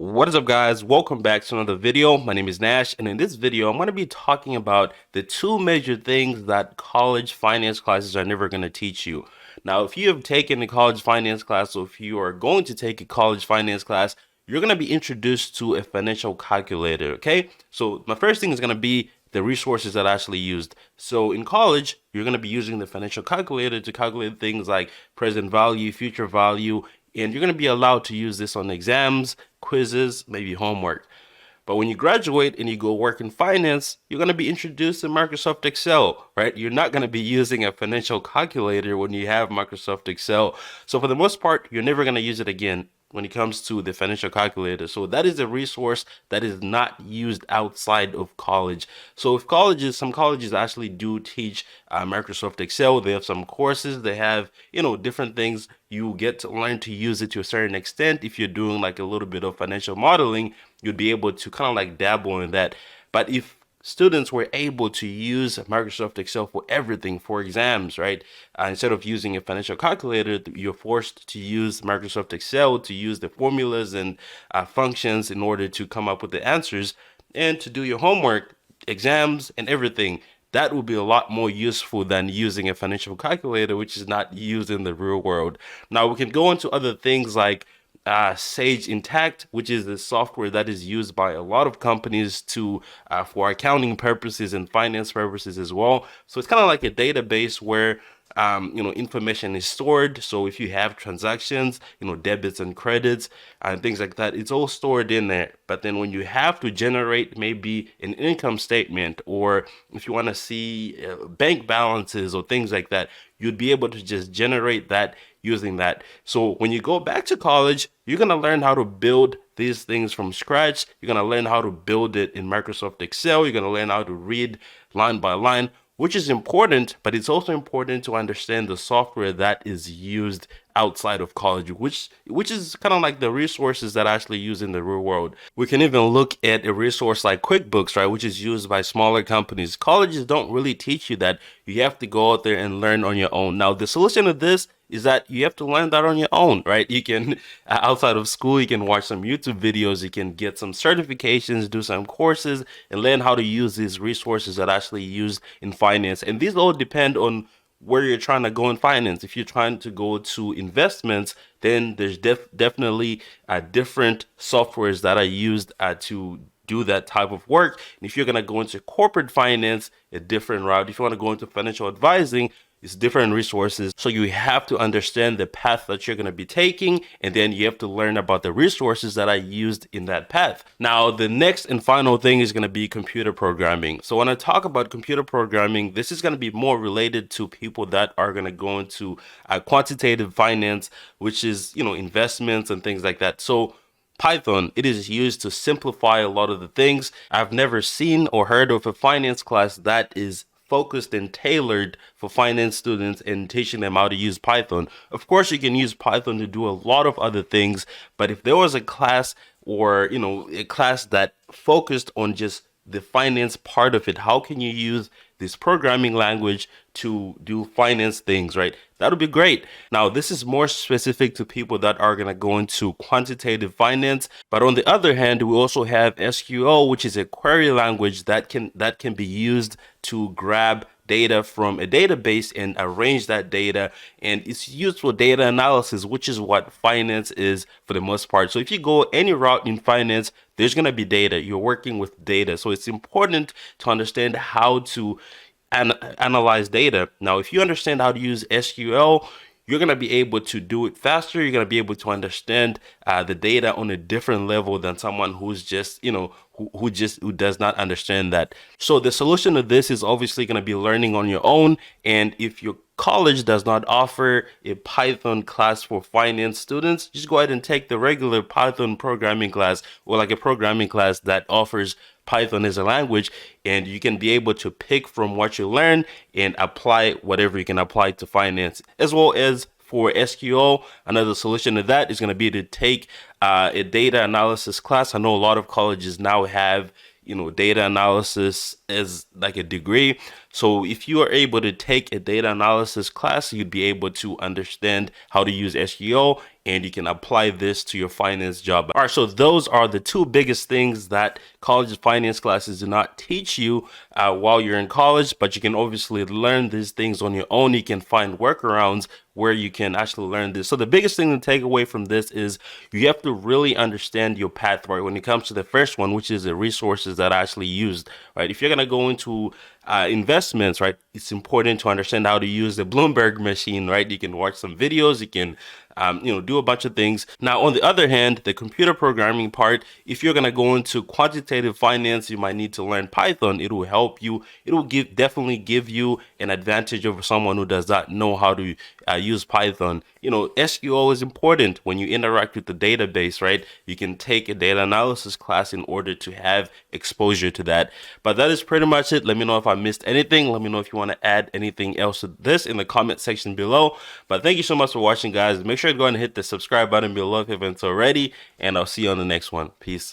What is up, guys? Welcome back to another video. My name is Nash, and in this video I'm going to be talking about the two major things that college finance classes are never going to teach you. Now, if you have taken a college finance class, or if you are going to take a college finance class, you're going to be introduced to a financial calculator. Okay, so my first thing is going to be the resources that I actually used. So in college, you're going to be using the financial calculator to calculate things like present value, future value, and you're going to be allowed to use this on exams, quizzes, maybe homework. But when you graduate and you go work in finance, you're going to be introduced to Microsoft Excel, right? You're not going to be using a financial calculator when you have Microsoft Excel. So for the most part, you're never going to use it again when it comes to the financial calculator. So that is a resource that is not used outside of college. So if some colleges actually do teach Microsoft Excel, they have some courses, they have, different things. You get to learn to use it to a certain extent. If you're doing like a little bit of financial modeling, you'd be able to kind of like dabble in that. But if students were able to use Microsoft Excel for everything, for exams, right? Instead of using a financial calculator, you're forced to use Microsoft Excel to use the formulas and functions in order to come up with the answers and to do your homework, exams, and everything. That would be a lot more useful than using a financial calculator, which is not used in the real world. Now, we can go into other things like Sage Intact, which is the software that is used by a lot of companies to for accounting purposes and finance purposes as well. So it's kind of like a database where information is stored. So if you have transactions, debits and credits and things like that, it's all stored in there. But then when you have to generate maybe an income statement, or if you want to see bank balances or things like that, you'd be able to just generate that using that. So when you go back to college, you're going to learn how to build these things from scratch. You're going to learn how to build it in Microsoft Excel. You're going to learn how to read line by line, which is important, but it's also important to understand the software that is used outside of college, which is kind of like the resources that I actually use in the real world. We can even look at a resource like QuickBooks, right, which is used by smaller companies. Colleges don't really teach you that. You have to go out there and learn on your own. Now, the solution to this is that you have to learn that on your own, right? You can, outside of school, you can watch some YouTube videos, you can get some certifications, do some courses, and learn how to use these resources that are actually used in finance. And these all depend on where you're trying to go in finance. If you're trying to go to investments, then there's definitely different softwares that are used to do that type of work. And if you're going to go into corporate finance, a different route. If you want to go into financial advising, it's different resources. So you have to understand the path that you're going to be taking, and then you have to learn about the resources that are used in that path. Now, the next and final thing is going to be computer programming. So when I talk about computer programming, this is going to be more related to people that are going to go into quantitative finance, which is, investments and things like that. So Python, it is used to simplify a lot of the things. I've never seen or heard of a finance class that is focused and tailored for finance students and teaching them how to use Python. Of course, you can use Python to do a lot of other things, but if there was a class or, a class that focused on just the finance part of it, how can you use this programming language to do finance things, right? That would be great. Now, this is more specific to people that are going to go into quantitative finance. But on the other hand, we also have SQL, which is a query language that can be used to grab data from a database and arrange that data, and it's used for data analysis, which is what finance is for the most part. So if you go any route in finance, there's going to be data. You're working with data, so it's important to understand how to analyze data. Now, if you understand how to use SQL, you're going to be able to do it faster. You're going to be able to understand the data on a different level than someone who's just, who does not understand that. So the solution to this is obviously going to be learning on your own. And if your college does not offer a Python class for finance students, just go ahead and take the regular Python programming class, or like a programming class that offers Python as a language, and you can be able to pick from what you learn and apply whatever you can apply to finance. As well as for SQL, another solution to that is going to be to take a data analysis class. I know a lot of colleges now have data analysis as like a degree. So if you are able to take a data analysis class, you'd be able to understand how to use SQL and you can apply this to your finance job. All right, so those are the two biggest things that college finance classes do not teach you while you're in college, but you can obviously learn these things on your own. You can find workarounds where you can actually learn this. So the biggest thing to take away from this is you have to really understand your path, right? When it comes to the first one, which is the resources that are actually used, right? If you're going to go into investments, right, it's important to understand how to use the Bloomberg machine, right? You can watch some videos, you can do a bunch of things. Now, on the other hand, the computer programming part, if you're going to go into quantitative finance, you might need to learn Python. It will help you. It will definitely give you an advantage over someone who does not know how to use Python. SQL is important when you interact with the database, right? You can take a data analysis class in order to have exposure to that. But that is pretty much it. Let me know if I missed anything. Let me know if you want to add anything else to this in the comment section below. But thank you so much for watching, guys. Make sure to go ahead and hit the subscribe button below if you haven't already, and I'll see you on the next one. Peace.